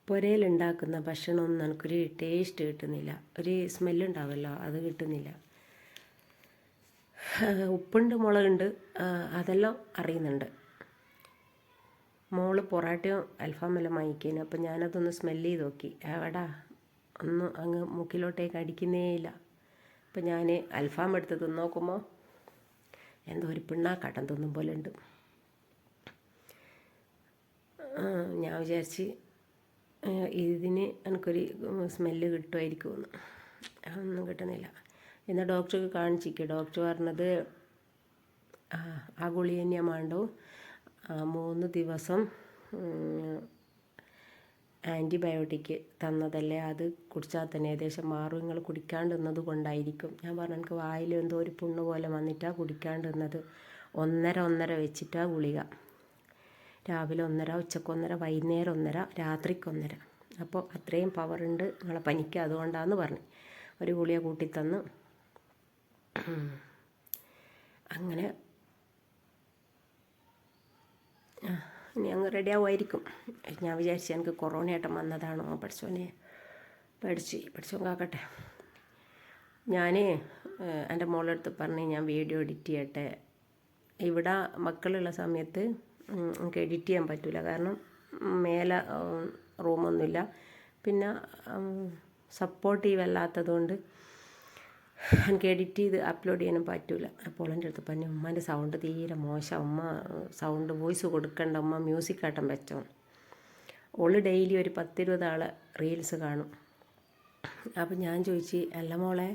പുരയിലുണ്ടാക്കുന്ന ഭക്ഷണമൊന്നും എനിക്കൊരു ടേസ്റ്റ് കിട്ടുന്നില്ല. ഒരു സ്മെല്ലുണ്ടാവുമല്ലോ, അത് കിട്ടുന്നില്ല. ഉപ്പുണ്ട്, മുളകുണ്ട്, അതെല്ലാം അറിയുന്നുണ്ട്. മോള് പൊറാട്ടയും അൽഫാമെല്ലാം വാങ്ങിക്കേനു. അപ്പം ഞാനതൊന്ന് സ്മെല്ല് ചെയ്ത് നോക്കി. എവിടാ ഒന്നും അങ്ങ് മൂക്കിലോട്ടേക്ക് അടിക്കുന്നേ ഇല്ല. അപ്പം ഞാൻ അൽഫാം എടുത്ത് തിന്ന് നോക്കുമ്പോൾ എന്തോ ഒരു പിണ്ണാക്കാട്ടം തിന്നും പോലെ ഉണ്ട്. ഞാൻ വിചാരിച്ച് ഇതിന് എനിക്കൊരു സ്മെല്ല് കിട്ടുമായിരിക്കുമെന്ന്. ഒന്നും കിട്ടുന്നില്ല. എന്നാൽ ഡോക്ടർക്ക് കാണിച്ചിരിക്കുക. ഡോക്ടർ പറഞ്ഞത് ആ ഗുളിക തന്നെയാണ് വേണ്ടവും. 3 ദിവസം ആൻറ്റിബയോട്ടിക് തന്നതല്ലേ, അത് കുടിച്ചാൽ തന്നെ ഏകദേശം മാറും. നിങ്ങൾ കുടിക്കാണ്ടിരുന്നത് കൊണ്ടായിരിക്കും. ഞാൻ പറഞ്ഞു എനിക്ക് വായിൽ എന്തോ ഒരു പുണ്ണ് പോലെ വന്നിട്ടാണ് കുടിക്കാണ്ടിരുന്നത്. 1:30 വെച്ചിട്ടാണ് ഗുളിക. രാവിലെ 1:30, ഉച്ചക്ക് 1:30, വൈകുന്നേരം 1:30, രാത്രിക്ക് 1:30. അപ്പോൾ അത്രയും പവറുണ്ട് നിങ്ങളെ പനിക്ക്, അതുകൊണ്ടാണെന്ന് പറഞ്ഞു. ഒരു ഗുളിക കൂട്ടിത്തന്ന്. അങ്ങനെ ഇനി അങ്ങ് റെഡി ആവുമായിരിക്കും. ഞാൻ വിചാരിച്ചു എനിക്ക് കൊറോണയായിട്ടും വന്നതാണോ, പഠിച്ചോനെ പഠിച്ചോൻ കാക്കട്ടെ. ഞാൻ എൻ്റെ മോളുടെ അടുത്ത് പറഞ്ഞ് ഞാൻ വീഡിയോ എഡിറ്റ് ചെയ്യട്ടെ. ഇവിടെ മക്കളുള്ള സമയത്ത് എനിക്ക് എഡിറ്റ് ചെയ്യാൻ പറ്റില്ല, കാരണം മേലെ റൂമൊന്നുമില്ല. പിന്നെ സപ്പോർട്ടീവ് അല്ലാത്തതുകൊണ്ട് എനിക്ക് എഡിറ്റ് ചെയ്ത് അപ്ലോഡ് ചെയ്യാനും പറ്റില്ല. അപ്പോൾ എൻ്റെ അടുത്ത് പറഞ്ഞു, ഉമ്മാൻ്റെ സൗണ്ട് തീരെ മോശം, ഉമ്മ സൗണ്ട് വോയിസ് കൊടുക്കണ്ട, ഉമ്മ മ്യൂസിക് ആട്ടം വെച്ചോ. ഓള് ഡെയിലി ഒരു 10-20 ആളെ റീൽസ് കാണും. അപ്പം ഞാൻ ചോദിച്ചു, അല്ല മോളെ,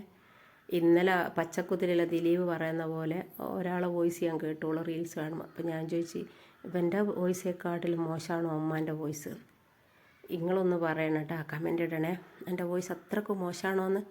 ഇന്നലെ പച്ചക്കുതിരയിലെ ദിലീപ് പറയുന്ന പോലെ ഒരാളെ വോയിസ് ഞാൻ കേട്ടോളൂ റീൽസ് കാണുമ്പോൾ. അപ്പം ഞാൻ ചോദിച്ചു, ഇപ്പം എൻ്റെ വോയിസേക്കാട്ടിലും മോശമാണോ ഉമ്മാൻ്റെ വോയിസ്? നിങ്ങളൊന്ന് പറയണം കേട്ടോ, കമൻ്റ് ഇടണേ. എൻ്റെ വോയിസ് അത്രയ്ക്ക് മോശമാണോ എന്ന്.